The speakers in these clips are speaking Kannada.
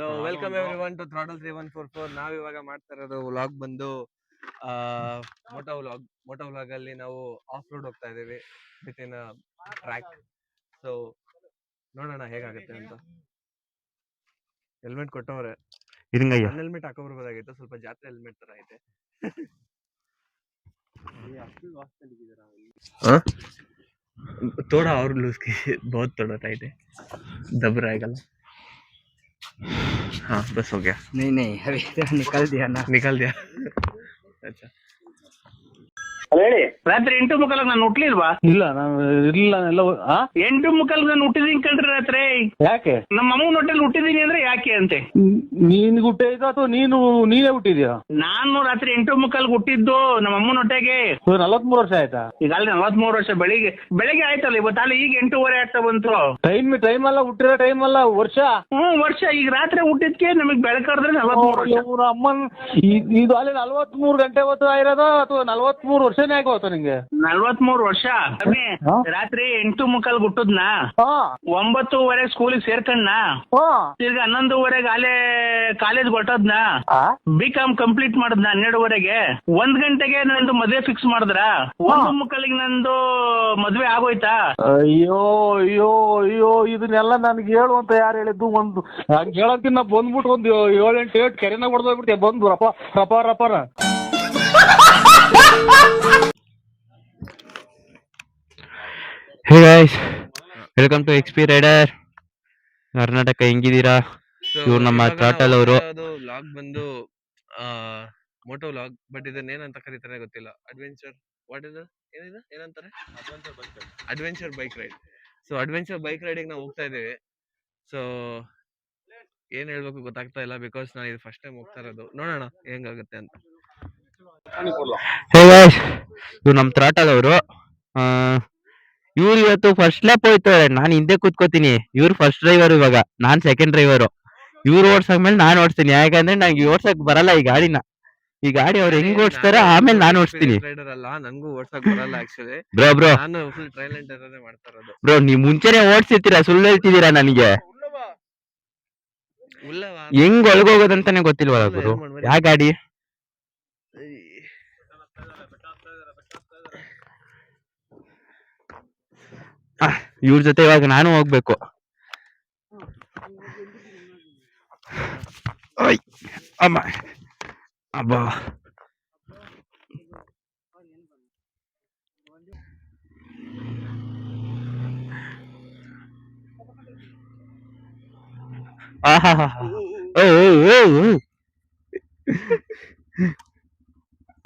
So welcome everyone to throttle 3144. ನಾವಿವಾಗ ಮಾಡ್ತಾ ಇರೋದು ವ್ಲಾಗ್ ಬಂದು ಮೋಟೋ ವ್ಲಾಗ್ ಅಲ್ಲಿ ನಾವು ಆಫ್ ರೋಡ್ ಹೋಗ್ತಾ ಇದೀವಿ ವಿತ್ ಇನ್ ಟ್ರ್ಯಾಕ್. ಸೊ ನೋಡೋಣ ಹೇಗಾಗುತ್ತೆ ಅಂತ. ಹೆಲ್ಮೆಟ್ ಕೊಟ್ಟವ್ರೆ, ನನ್ನ ಹೆಲ್ಮೆಟ್ ಹಾಕೋ ಬರ್ಬೋದಾಗಿತ್ತು, ಸ್ವಲ್ಪ ಜಾತ್ರೆ ಹೆಲ್ಮೆಟ್ ತರ ಐತೆ. थोड़ा और लूज की, बहुत थोड़ा टाइट है, दब रहेगा ना. हाँ बस हो गया. नहीं अभी तो निकल दिया ना. निकल दिया. अच्छा ಹೇಳಿ. ರಾತ್ರಿ 8:45 ನಾನು ಹುಟ್ಲಿಲ್ವಾ? ಇಲ್ಲ ನಾನು ಇರ್ಲಿಲ್ಲ ಎಲ್ಲ 8:45 ನಾನು ಹುಟ್ಟಿದೀನಿ ಕಣ್ರಿ ರಾತ್ರಿ. ಯಾಕೆ? ನಮ್ಮ ಅಮ್ಮನ ಹೊಟ್ಟೆಲಿ ಹುಟ್ಟಿದೀನಿ ಅಂದ್ರೆ ಯಾಕೆ ಅಂತೆ. ನೀನ್ ಹುಟ್ಟಿದ ಅಥವಾ ನೀನೇ ಹುಟ್ಟಿದ್ಯಾ? ನಾನು ರಾತ್ರಿ 8:45 ಹುಟ್ಟಿದ್ದು ನಮ್ಮ ಅಮ್ಮನ ಹೊಟ್ಟೆಗೆ. 43 ವರ್ಷ ಆಯ್ತಾ? ಈಗ ಅಲ್ಲಿ 43 ವರ್ಷ. ಬೆಳಿಗ್ಗೆ ಆಯ್ತಲ್ಲ ಇವತ್ತು, ಅಲ್ಲಿ ಈಗ 8:15 ಆಗ್ತಾ ಬಂತು. ಟೈಮ್ ಅಲ್ಲ, ಹುಟ್ಟಿರೋ ಟೈಮ್ ಅಲ್ಲ, ವರ್ಷ. ವರ್ಷ. ಈಗ ರಾತ್ರಿ ಹುಟ್ಟಿದ್ಕೆ ನಮಗ್ ಬೆಳಕಾದ್ರೆ 43 ವರ್ಷ. ಅಮ್ಮನ್ ಇದು ಅಲ್ಲಿ 43 ಗಂಟೆ ಹೊತ್ತು ಆಗಿರೋದು ಅಥವಾ 43 ವರ್ಷನೇ ಆಗೋತ ನಿಂಗೆ? 43 ವರ್ಷ. ರಾತ್ರಿ 8:45 ಹುಟ್ಟದ್ನ, 9:15 ಸ್ಕೂಲಿಗೆ ಸೇರ್ಕಣ್ಣ, ತಿರ್ಗಿ 11:15 ಅಲ್ಲೇ ಕಾಲೇಜ್ ಹೊಟ್ಟದ್ನ, BCom ಕಂಪ್ಲೀಟ್ ಮಾಡದ್ನ 12:15. 1 ಗಂಟೆಗೆ ನಂದು ಮದ್ವೆ ಫಿಕ್ಸ್ ಮಾಡಿದ್ರ, 1:45 ನಂದು ಮದ್ವೆ ಆಗೋಯ್ತಾ? ಅಯ್ಯೋ ಅಯ್ಯೋ ಅಯ್ಯೋ, ಇದನ್ನೆಲ್ಲ ನನ್ಗೆ ಹೇಳು ಅಂತ ಯಾರು ಹೇಳಿದ್ದು? ಒಂದು ಹಂಗ ಹೇಳಕ್ಕಿನ್ನ ಬಂದ್ಬಿಟ್ಟು ಒಂದು 7-8 ಕೆರೆನ ಹೊಡೆದೋಗ್ಬಿಡ್ತೀಯ ಬಂದು ರಪಾರ. Hey guys, welcome to XP rider Karnataka. ಹೆಂಗಿದ್ದೀರಾ? ಇವ್ರು ನಮ್ಮ ಥ್ರಾಟಲ್ ಅವರು. ವ್ಲಾಗ್ ಬಂದು ಮೋಟೋ ವ್ಲಾಗ್, ಬಟ್ ಇದನ್ನ ಏನಂತ ಕರೀತಾರೆ ಗೊತ್ತಿಲ್ಲ. ಅಡ್ವೆಂಚರ್ ಏನಂತಾರೆ? Adventure bike ride. So adventure bike ರೈಡಿಗೆ ನಾವು ಹೋಗ್ತಾ ಇದ್ದೀವಿ. ಸೊ ಏನ್ ಹೇಳ್ಬೇಕು ಗೊತ್ತಾಗ್ತಾ ಇಲ್ಲ, ಬಿಕಾಸ್ ನಾನು ಇದು ಫಸ್ಟ್ ಟೈಮ್ ಹೋಗ್ತಾ ಇರೋದು. ನೋಡೋಣ ಹೆಂಗಾಗುತ್ತೆ ಅಂತ. ಹೇ ಗೈಸ್, ಇವ್ರು ನಮ್ಮ ಥ್ರಾಟಲ್ ಅವರು. ಇವ್ರು ಇವತ್ತು ಫಸ್ಟ್ ಲ್ಯಾಪ್ ಹೋಯ್ತಾರೆ, ನಾನು ಹಿಂದೆ ಕೂತ್ಕೋತೀನಿ. ಇವ್ರು ಫಸ್ಟ್ ಡ್ರೈವರ್, ಇವಾಗ ನಾನ್ ಸೆಕೆಂಡ್ ಡ್ರೈವರು. ಇವ್ರು ಓಡ್ಸಾದ್ಮೇಲೆ ನಾನು ಓಡಿಸ್ತೀನಿ, ಯಾಕಂದ್ರೆ ನಂಗೆ ಓಡ್ಸಕ್ ಬರಲ್ಲ ಈ ಗಾಡಿನ. ಈ ಗಾಡಿ ಅವ್ರು ಹೆಂಗ್ ಓಡಿಸ್ತಾರೆ ಆಮೇಲೆ ನಾನು ಓಡಿಸ್ತೀನಿ. ರೈಡರ್ ಅಲ್ಲ, ನನಗೂ ಓಡ್ಸಕ್ ಬರಲ್ಲ ಆಕ್ಚುಲಿ. ಬ್ರೋ ನಾನು ಫುಲ್ ಟ್ರಯಲ್ ಅಂಡ್ ಎರರ್ ಮಾಡ್ತಾ ಇರೋದು. ಬ್ರೋ, ನೀವ್ ಮುಂಚೆನೆ ಓಡ್ಸಿರ್ತೀರಾ, ಸುಳ್ಳು ಹೇಳ್ತಿದ್ದೀರಾ ನನಗೆ. ಹೆಂಗ್ ಒಳಗೋಗೋದಂತಾನೆ ಗೊತ್ತಿಲ್ವಲ್ಲ ಗುರು. ಯಾ ಗಾಡಿ? ಇವ್ರ ಜೊತೆ ಇವಾಗ ನಾನು ಹೋಗ್ಬೇಕು. ಅಮ್ಮ ಅಬ್ಬಾ,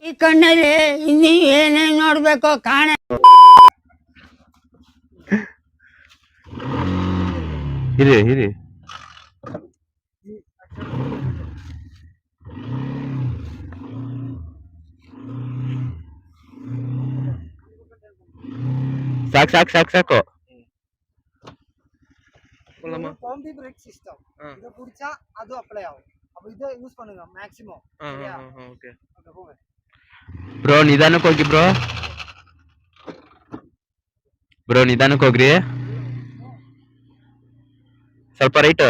ಈ ಕಣ್ಣಲ್ಲಿ ಇನ್ನೀ ಏನೇನ್ ನೋಡ್ಬೇಕು ಕಾಣ. ಹಿರಿ ಸಾಕು. காம்பி பிரேக் சிஸ்டம் இத புடிச்சா அது அப்ளை ஆகும். அப்ப இத யூஸ் பண்ணுங்க மேக்ஸिमम. ಓಕೆ ಬ್ರೋ, ನಿಧಾನಕ್ಕೆ ಹೋಗಿ ಬ್ರೋ, ನಿಧಾನಕ್ಕೆ ಹೋಗ್ರಿ. ಸ್ವಲ್ಪ ರೈಟ್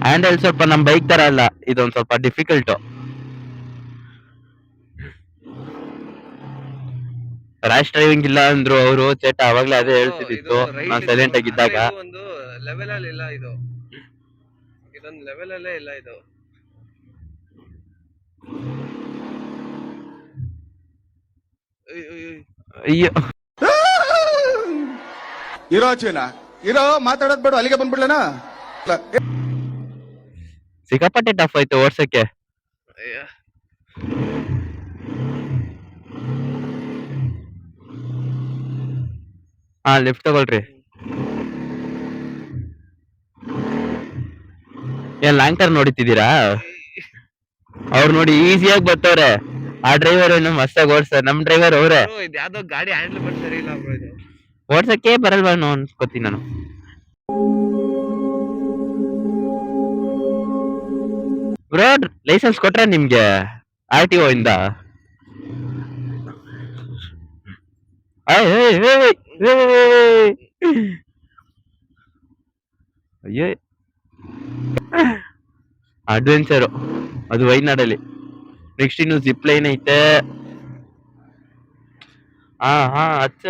ಹ್ಯಾಂಡಲ್ ಸ್ವಲ್ಪ ನಮ್ ಬೈಕ್ ತರ ಅಲ್ಲ, ಇದೊಂದ್ ಸ್ವಲ್ಪ ಡಿಫಿಕಲ್ಟ್. ರ್ಯಾಶ್ ಡ್ರೈವಿಂಗ್ ಇಲ್ಲ ಅಂದ್ರು ಅವರು. ಚೇಟ ಅವಾಗ್ಲೇ ಅದೇ ಹೇಳ್ತಿದ್ದಿತ್ತು ನಾನ್ ಸೈಲೆಂಟ್ ಆಗಿದ್ದಾಗ. ಒಂದು ಲೆವೆಲ್ ಅಲ್ಲಿ ಇಲ್ಲ ಇದು, ಇದೊಂದು ಲೆವೆಲ್ ಅಲ್ಲೇ ಇಲ್ಲ ಇದು. ಅಯ್ಯೋ, ಇರೋ ಮಾತಾಡೋದ್ ಬೇಡ, ಅಲ್ಲಿಗೆ ಬಂದ್ಬಿಡ್ಲೇನಾ? ಸಿಕ್ಕಾಪಟ್ಟೆ ಟಫ್ ಆಯ್ತು ಓಡ್ಸಕ್ಕೆ. ಲಿಫ್ಟ್ ತಗೊಳ್ರಿ. ಏನ್ ಲಾಂಗ್ ಟರ್ನ್ ನೋಡಿತಿದ್ದೀರಾ? ಅವ್ರು ನೋಡಿ ಈಸಿಯಾಗಿ ಬರ್ತವ್ರೆ. ಆ ಡ್ರೈವರ್ ಏನು ಮಸ್ತಾಗಿ ಓಡ್ಸ್ತಾರೆ. ನಮ್ ಡ್ರೈವರ್ ಅವ್ರೆ. ಯಾವ್ದೋ ಗಾಡಿ ಹ್ಯಾಂಡಲ್ ಬಟ್ ಸರಿ ಇಲ್ಲ ಬ್ರೋ, ಇದು ಓಡ್ಸಕ್ಕೆ ಬರಲ್ವಾ ಅನ್ಕೋತೀನಿ ನಾನು. ಬ್ರೋ, ಲೈಸೆನ್ಸ್ ಕೊಟ್ರೆ ನಿಮ್ಗೆ RTO ಇಂದ? ಅಯ್ಯೋ, ಅಡ್ವೆಂಚರು ಅದು ವೈನಾಡಲ್ಲಿ. ನೆಕ್ಸ್ಟ್ ಇನ್ನು ಜಿಪ್ ಲೈನ್ ಐತೆ. ಹಾ ಹಚ್ಚ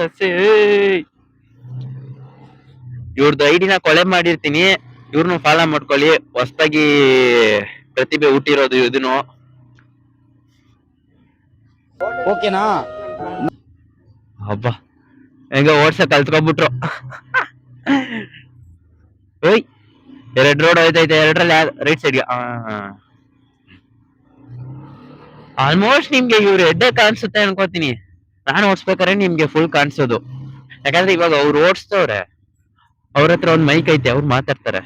ಇವ್ರದ್ದು ಐಡಿನ ಕೊಳೆ ಮಾಡಿರ್ತೀನಿ, ಇವ್ರನ್ನು ಫಾಲೋ ಮಾಡ್ಕೊಳ್ಳಿ. ಹೊಸದಾಗಿ ಪ್ರತಿಭೆ ಹುಟ್ಟಿರೋದು ಇದನ್ನು. ಓಕೆನಾ? ಹಬ್ಬ ಹೆಂಗ ಓಡ್ಸ ಕಲ್ತ್ಕೊಂಡ್ಬಿಟ್ರು. ಓಯ್ 2 ರೋಡ್ ಹೋಯ್ತೈತೆ, 2ರಲ್ಲಿ ರೈಟ್ ಸೈಡ್ಗೆ. ಆಲ್ಮೋಸ್ಟ್ ನಿಮ್ಗೆ ಇವ್ರು ಎಡ್ಡೆ ಕಾಣಿಸುತ್ತೆ ಅನ್ಕೋತೀನಿ. ನಾನು ಓಡಿಸ್ಬೇಕಾದ್ರೆ ನಿಮ್ಗೆ ಫುಲ್ ಕಾಣಿಸೋದು, ಯಾಕಂದ್ರೆ ಇವಾಗ ಅವ್ರು ಓಡಿಸ್ತವ್ರೆ. ಅವ್ರ ಹತ್ರ ಒಂದ್ ಮೈಕ್ ಐತೆ, ಅವ್ರು ಮಾತಾಡ್ತಾರೆ.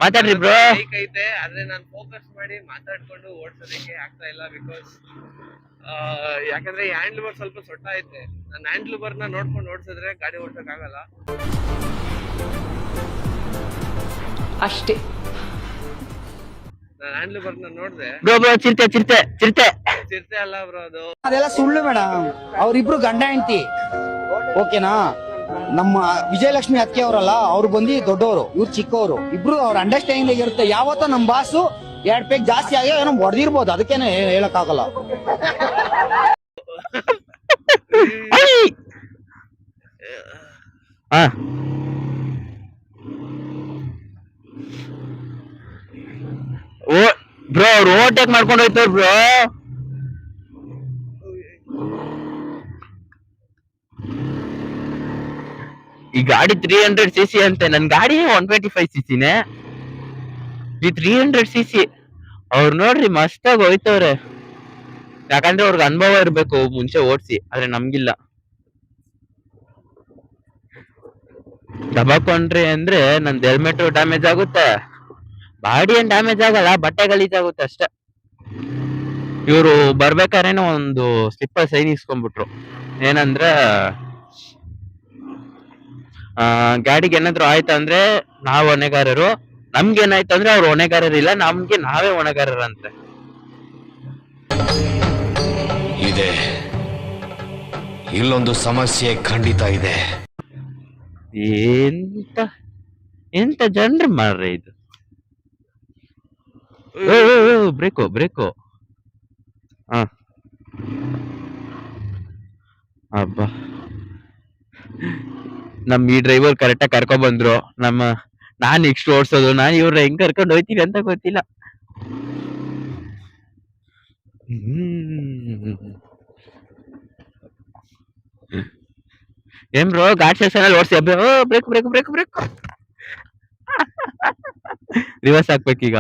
ಮಾತಾಡ್ರಿ ಬ್ರೋ. ಬೈಕ್ ಐತೆ, ಆದ್ರೆ ನಾನು ಫೋಕಸ್ ಮಾಡಿ ಮಾತಾಡ್ಕೊಂಡು ಓಡ್ಸೋದಕ್ಕೆ ಆಗ್ತಾ ಇಲ್ಲ. ಬಿಕಾಸ್ ಯಾಕಂದ್ರೆ ಈ ಹ್ಯಾಂಡ್ಲ್ ಬಾರ್ ಸ್ವಲ್ಪ ಸೊಟ್ಟ ಐತೆ. ನಾನು ಹ್ಯಾಂಡ್ಲ್ ಬಾರ್ನ ನೋಡ್ಕೊಂಡು ಓಡ್ಸಿದ್ರೆ ಗಾಡಿ ಓಡ್ಸಕ್ ಆಗಲ್ಲ ಅಷ್ಟೇ. ನಾನು ಹ್ಯಾಂಡ್ಲ್ ಬಾರ್ನ ನೋಡ್ದೆ. ಬ್ರೋ ಚಿರತೆ ಅಲ್ಲ ಬ್ರೋ, ಅದು ಅದೆಲ್ಲ ಸುಳ್ಳು ಮೇಡಮ್. ಅವ್ರಿಬ್ರು ಗಂಡ ಹೆಂಡತಿ, ಓಕೆನಾ? ನಮ್ಮ ವಿಜಯಲಕ್ಷ್ಮಿ ಅತ್ತಿಗೆ ಅವರಲ್ಲ, ಅವ್ರು ಬಂದು ದೊಡ್ಡವರು, ಇವ್ರು ಚಿಕ್ಕವರು. ಇಬ್ರು ಅವ್ರ ಅಂಡರ್ಸ್ಟ್ಯಾಂಡಿಂಗ್ ಇರುತ್ತೆ. ಯಾವತ್ತೋ ನಮ್ ಬಾಸು 2 ಪೇಕ್ ಜಾಸ್ತಿ ಆಗಿ ಏನೋ ಹೊಡೆದಿರ್ಬೋದು, ಅದಕ್ಕೇನೆ ಹೇಳಕ್ ಆಗಲ್ಲ. ಬ್ರೋ ಅವ್ರು ಓವರ್ಟೇಕ್ ಮಾಡ್ಕೊಂಡು ಹೋಯ್ತವ್ರು ಬ್ರೋ. ಈ ಗಾಡಿ 300cc ಅಂತೆ, ನನ್ ಗಾಡಿ 125cc. ಈ 300cc ಅವ್ರು ನೋಡ್ರಿ ಮಸ್ತಾಗಿ ಹೋಯ್ತವ್ರೆ. ಯಾಕಂದ್ರೆ ಅವ್ರಿಗೆ ಅನುಭವ ಇರ್ಬೇಕು ಮುಂಚೆ ಓಡಿಸಿ, ಆದ್ರೆ ನಮ್ಗಿಲ್ಲ. ದಬಾಕೊಂಡ್ರಿ ಅಂದ್ರೆ ನಂದು ಹೆಲ್ಮೆಟ್ ಡ್ಯಾಮೇಜ್ ಆಗುತ್ತೆ, ಬಾಡಿ ಏನ್ ಡ್ಯಾಮೇಜ್ ಆಗಲ್ಲ, ಬಟ್ಟೆ ಗಲೀಜಾಗುತ್ತೆ ಅಷ್ಟೇ. ಇವ್ರು ಬರ್ಬೇಕಾರೇನೋ ಒಂದು ಸ್ಲಿಪ್ಪರ್ ಸೈನ್ ಇಸ್ಕೊಂಡ್ಬಿಟ್ರು. ಏನಂದ್ರ ಗಾಡಿಗೆ ಏನಾದ್ರು ಆಯ್ತಂದ್ರೆ ನಾವ್ ಹೊಣೆಗಾರರು, ನಮ್ಗೇನಾಯ್ತಂದ್ರೆ ಅವ್ರು ಹೊಣೆಗಾರರಿಲ್ಲ, ನಮ್ಗೆ ನಾವೇ ಹೊಣೆಗಾರರಂತೆ. ಇದೆ, ಇಲ್ಲೊಂದು ಸಮಸ್ಯೆ ಖಂಡಿತ ಇದೆ. ಎಂತ ಜನರು ಮಾರ್ರೆ ಇದು. ಬ್ರೇಕು ಹಬ್ಬ. ನಮ್ ಈ ಡ್ರೈವರ್ ಕರೆಕ್ಟಾಗಿ ಕರ್ಕೊಂಡ್ ಬಂದ್ರು. ನಾನ್ ನೆಕ್ಸ್ಟ್ ಓಡ್ಸೋದು, ನಾನು ಇವ್ರ ಹೆಂಗ್ ಕರ್ಕೊಂಡು ಹೋಯ್ತೀನಿ ಅಂತ ಗೊತ್ತಿಲ್ಲ. ಏನ್ ಬ್ರೋ ಘಾಟ್ ಸೆಕ್ಷನ್ ಅಲ್ಲಿ ಓಡಿಸಿ ಬ್ರೇಕ್ ರಿವರ್ಸ್ ಹಾಕ್ಬೇಕೀಗ.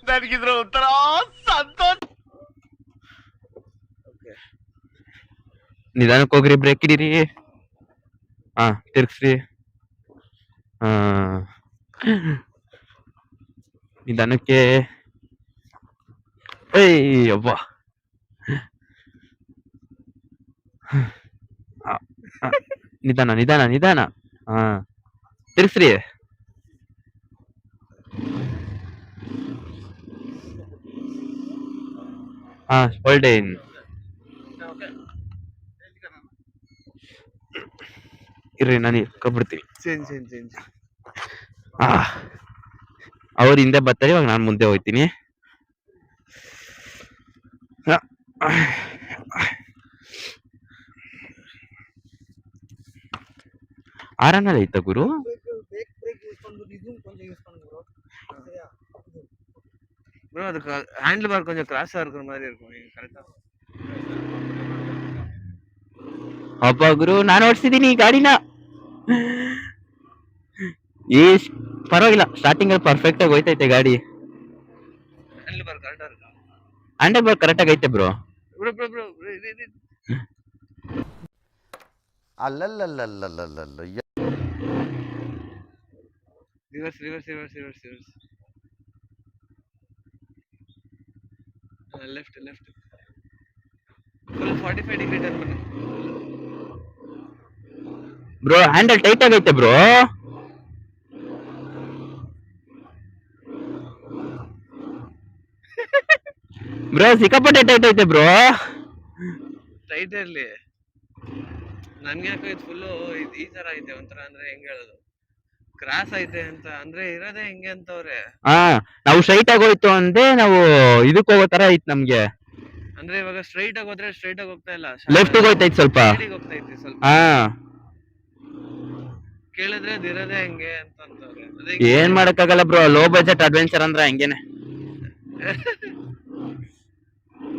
ನನಗಿದ್ರ ಉತ್ತರ ಸಂತೋಷ. ನಿಧಾನಕ್ಕೆ ಹೋಗ್ರಿ, ಬ್ರೇಕ್ ಹಿಡೀರಿ. ತಿರ್ಗ್ಸ್ರಿ. ನಿಧಾನಕ್ಕೆ. ಅಬ್ಬ ನಿಧಾನ. ತಿರ್ಗ್ಸ್ರಿ. ಹೋಲ್ಡೇನ್. ಇರ್ರಿ ನಾನು ಇಟ್ಕೊಬಿಡ್ತೀನಿ. ಅವ್ರ ಹಿಂದೆ ಬರ್ತಾರೆ, ಇವಾಗ ನಾನು ಮುಂದೆ ಹೋಗ್ತೀನಿ. ಆರನಲ್ಲಿ ಐತ ಗುರು. ப்ரோ அதுக்கு ஹேண்டில் பார் கொஞ்சம் கிராஸா இருக்கிற மாதிரி இருக்கும் கரெக்ட்டா. ಅಪ್ಪ ಗುರು, ನಾನು ಓಡಿಸಿದೀನಿ ಈ ಗಾಡಿನ. ಪರವಾಗಿಲ್ಲ, ಸ್ಟಾರ್ಟಿಂಗ್ ಅಲ್ಲಿ ಪರ್ಫೆಕ್ಟ್ ಆಗಿ ಹೋಯ್ತೈತೆ ಗಾಡಿ. ಹ್ಯಾಂಡಲ್ ಬಾರ್ ಕರೆಕ್ಟಾ இருக்கா? ಹ್ಯಾಂಡಲ್ ಬಾರ್ ಕರೆಕ್ಟ್ ಆಗಿ ಐತೆ ಬ್ರೋ. ಬ್ರೋ ಅಲ್ಲಲ್ಲಲ್ಲಲ್ಲಲ್ಲಲ್ಲ. Reverse left full 45 degree turn ಬನ್ನಿ ಬ್ರೋ. ಹ್ಯಾಂಡಲ್ ಟೈಟ್ ಆಗೈತೆ ಬ್ರೋ. ಬ್ರೋ ಸಿಕ್ಕಾಪಟ್ಟೆ ಟೈಟ್ ಐತೆ ಬ್ರೋ. ಟೈಟ್ ಇರ್ಲಿ, ನನ್ಗೆ ಯಾಕೋ ಇದು ಫುಲ್ಲು ಈ ತರ ಐತೆ ಒಂಥರ. ಅಂದ್ರೆ ಹೆಂಗ್ ಹೇಳೋದು, ಕ್ರಾಸ್ ಐತೆ ಅಂತ ಅಂದ್ರೆ ಇರೋದೇ ಹೆಂಗೆ ಅಂತವ್ರೆ. ಹಾ ನಾವು ಸ್ಟ್ರೈಟ್ ಆಗಿ ಹೋಯ್ತು ಅಂದ್ರೆ ನಾವು ಇದಕ್ ಹೋಗೋ ತರ ಐತ್ ನಮ್ಗೆ. ಅಂದ್ರೆ ಇವಾಗ ಸ್ಟ್ರೈಟ್ ಆಗಿ ಹೋದ್ರೆ ಸ್ಟ್ರೈಟ್ ಆಗಿ ಹೋಗ್ತಾ ಇಲ್ಲ, ಲೆಫ್ಟ್ ಹೋಯ್ತೈತ್ ಸ್ವಲ್ಪ. ಹೋಗ್ತೈತಿ ಸ್ವಲ್ಪ. ಹಾ ಕೇಳಿದ್ರೆ ಅದಿರೋದೇ ಹೆಂಗೆ ಅಂತ ಅಂತವ್ರೆ. ಏನ್ ಮಾಡಕ್ಕಾಗಲ್ಲ ಬ್ರೋ, ಲೋ ಬಜೆಟ್ ಅಡ್ವೆಂಚರ್ ಅಂದ್ರೆ ಹಂಗೇನೆ.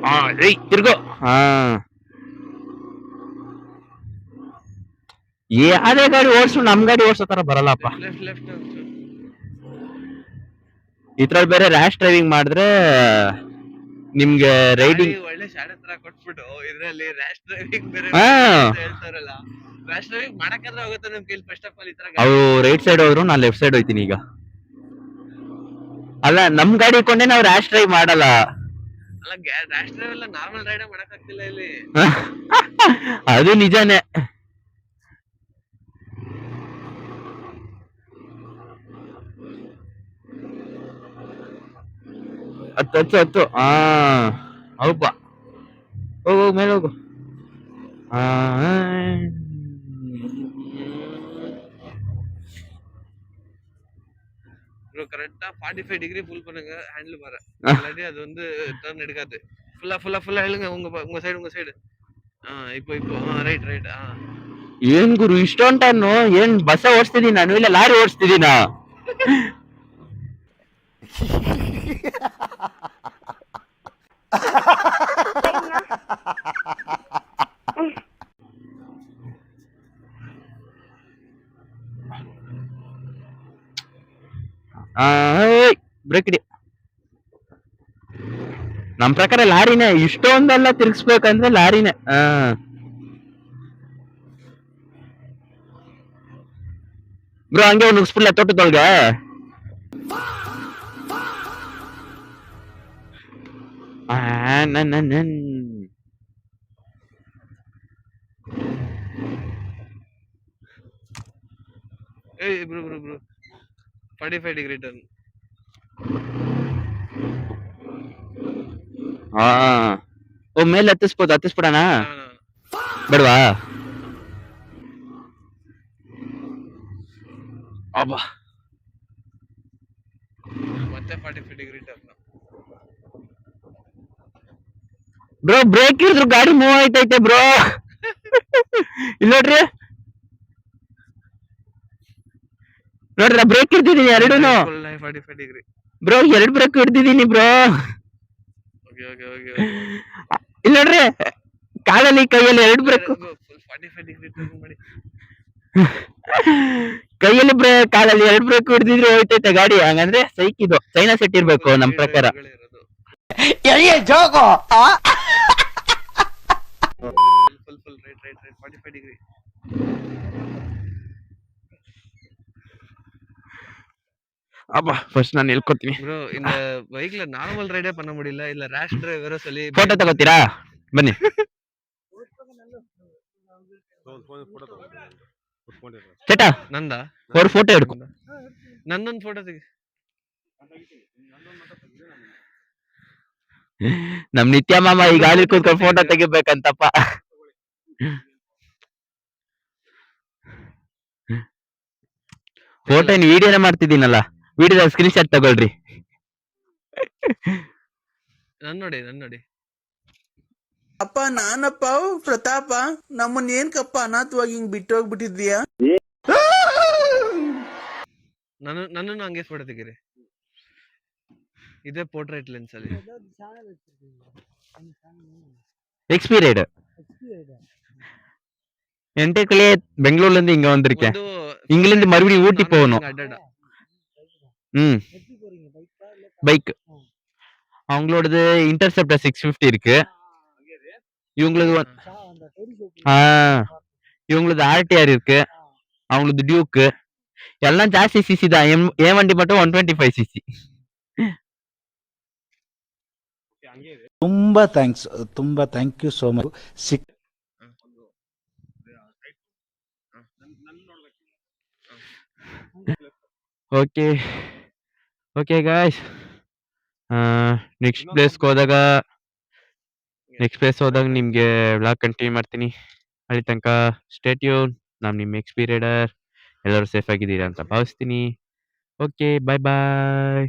ಹಾ ತಿರ್ಗೋ. ಹಾ ಯಾವ್ದೇ ಗಾಡಿ ಓಡಿಸು, ನಮ್ ಗಾಡಿ ಓಡಿಸೋ ತರ ಬರಲ್ಲಪ್ಪ. ಲೆಫ್ಟ್ ಲೆಫ್ಟ್ ಇದ್ರಲ್ಲಿ ಬೇರೆ ರ್ಯಾಶ್ ಡ್ರೈವಿಂಗ್ ಮಾಡಿದ್ರೆ ನಿಮ್ಗೆ ರೈಡಿಂಗ್ ಒಳ್ಳೆ ಶಾಲೆ ತರ ಕೊಟ್ಬಿಟ್ಟು ಇದ್ರಲ್ಲಿ ರ್ಯಾಶ್ ಡ್ರೈವಿಂಗ್ ಬೇರೆ ಹಾ ಹೇಳ್ತಾರಲ್ಲ. ರ್ಯಾಶ್ ಡ್ರೈವಿಂಗ್ ಮಾಡಕ್ಕಾದ್ರೆ ಹೋಗುತ್ತೆ ನಮ್ ಕೈಲಿ ಫಸ್ಟ್ ಆಫ್ ಆಲ್. ಈ ತರ ಅವು ರೈಟ್ ಸೈಡ್ ಹೋದ್ರು, ನಾನ್ ಲೆಫ್ಟ್ ಸೈಡ್ ಹೋಯ್ತೀನಿ ಈಗ. ಅಲ್ಲ ನಮ್ ಗಾಡಿ ಕೊಂಡೆ ನಾವು ರ್ಯಾಶ್ ಡ್ರೈವ್ ಮಾಡಲ್ಲ. ಅಲ್ಲ ರ್ಯಾಶ್ ಡ್ರೈವ್ ಎಲ್ಲ ನಾರ್ಮಲ್ ರೈಡ್ ಮಾಡಕ್ ಆಗ್ತಿಲ್ಲ ಇಲ್ಲಿ. ಅದು ನಿಜಾನೇ. ಹತ್ತು ಹಾ ಹೌದಾ, ಹೋಗು ಮೇಲೆ ಹೋಗು. கரெக்டா 45 டிகிரி ஃபுல் பண்ணுங்க ஹேண்டில் பார. இல்லாட்டி அது வந்து டர்ன் எடுக்காது. ஃபுல்லா இழுங்க உங்க சைடு. இப்போ ರೈಟ್ ಏನ್ ಗುರು ಇಷ್ಟೊಂದು ಟೈಮ್? ಏನ್ ಬಸ್ ಓಡಿಸ್ತಿದೀನಿ ನಾನು, ಇಲ್ಲ ಲಾರಿ ಓಡಿಸ್ತಿದೀನ? ಬ್ರೇಕ್ ಇಡಿ. ನಮ್ ಪ್ರಕಾರ ಲಾರಿನೇ, ಇಷ್ಟೊಂದೆಲ್ಲ ತಿರ್ಗಿಸ್ಬೇಕಂದ್ರೆ ಲಾರಿನೇ. ಬ್ರೋ ಹಂಗೆ ಒಂದು ನುಗ್ಸ್ಬಿಡ್ಲ ತೋಟದೊಳಗೆ. Bro 45 degree turn. ಓ ಮೇಲೆ ಹತ್ತಿಸ್ಬಿಡಣ ಬೇಡವಾ? ಅಬ್ಬಾ ಮತ್ತೆ 45 ಡಿಗ್ರಿ ಟರ್ನ್. ಬ್ರೋ ಬ್ರೇಕ್ ಹಿಡಿದ್ರು ಗಾಡಿ ಮೂವ್ ಆಯ್ತೈತೆ ಬ್ರೋ. ಇಲ್ಲ ನೋಡ್ರಿ ಬ್ರೇಕ್ ಹಿಡ್ದಿದೀನಿ ಎರಡೂನು. 45 ಡಿಗ್ರಿ ಬ್ರೋ ಎರಡು ಬ್ರೇಕ್ ಹಿಡ್ದಿದೀನಿ ಬ್ರೋ. ಇಲ್ಲ ನೋಡ್ರಿ, ಕಾಲಲ್ಲಿ ಕೈಯಲ್ಲಿ ಎರಡು ಬ್ರೇಕ್. 45 ಡಿಗ್ರಿ ಟರ್ನ್ ಮಾಡಿ. ಕೈಯಲ್ಲಿ ಕಾಲಲ್ಲಿ ಎರಡು ಬ್ರೇಕ್ ಹಿಡ್ದಿದ್ರೆ ಹೋಯ್ತೈತೆ ಗಾಡಿ. ಹಂಗಂದ್ರೆ ಸೈಕ್ ಇದು ಚೈನಾ ಸೆಟ್ ಇರ್ಬೇಕು ನಮ್ ಪ್ರಕಾರ. Full right 45 degree. அப்பா ஃபர்ஸ்ட் நான் நில்கொತೀನಿ. ப்ரோ இந்த பைக்ல நார்மல் ரைடே பண்ண முடியல, இல்ல ரேஷ் டிரைவ் வேற சொல்லி ಫೋಟೋ ತಗೋತೀರಾ ಬನ್ನಿ. ಚೇಟಾ ನಂದಾ ஒரு ಫೋಟೋ எடுக்கும். ನಂದೊಂದು ಫೋಟೋ ತೆಗಿ. ನಮ್ ನಿತ್ಯ ಮಾಮ ಈ ಗಾಡಿ ಕೂತ್ಕೊಂಡು ಫೋಟೋ ತೆಗಿಬೇಕಂತಪ್ಪ. ಫೋಟೋ ಏನ್ ವಿಡಿಯೋನೇ ಮಾಡ್ತಿದ್ದೀನಲ್ಲ, ವಿಡಿಯೋದ ಸ್ಕ್ರೀನ್ ಶಾಟ್ ತಗೊಳ್ರಿ. ನನ್ ನೋಡಿ ಅಪ್ಪ ನಾನಪ್ಪ ಪ್ರತಾಪ, ನಮ್ಮನ್ನ ಏನ್ಕಪ್ಪ ಅನಾಥವಾಗಿ ಹಿಂಗ್ ಬಿಟ್ಟೋಗ್ಬಿಟ್ಟಿದ್ಯಾ? ನನ್ನನ್ನು ಹಂಗೆ ಫೋಟೋ ತೆಗೀರಿ. ಇದೇ ಪೋರ್ಟ್ರೇಟ್ ಲೆನ್ಸ್ ಅಲ್ಲಿ. எக்ஸ்பீரியட் என்கிட்ட கிளியே பெங்களூர்ல இருந்து இங்க வந்திருக்கேன். இங்கில இருந்து மறுபடியும் ஊட்டி போகணும். பைக் அவங்களோடது இன்டர்செப்டர் 650 இருக்கு. இவங்களது RTR இருக்கு, அவங்களது டியூக். எல்லாம் ஜாஸ்தி சிசி தான். என் வண்டி மட்டும் 125 சிசி. ತುಂಬಾ thank you so much. Okay guys, next place ಹೋದಾಗ ನಿಮ್ಗೆ ವ್ಲಾಗ್ ಕಂಟಿನ್ಯೂ ಮಾಡ್ತೀನಿ. ಅಲ್ಲಿ ತನಕ ಸ್ಟೇ ಟ್ಯೂನ್. ನಾನು ನಿಮ್ಮ ಎಕ್ಸ್ಪೀರಿಯಡರ್. ಎಲ್ಲರೂ ಸೇಫ್ ಆಗಿದ್ದೀರಾ ಅಂತ ಭಾವಿಸ್ತೀನಿ. ಓಕೆ, ಬಾಯ್ ಬಾಯ್.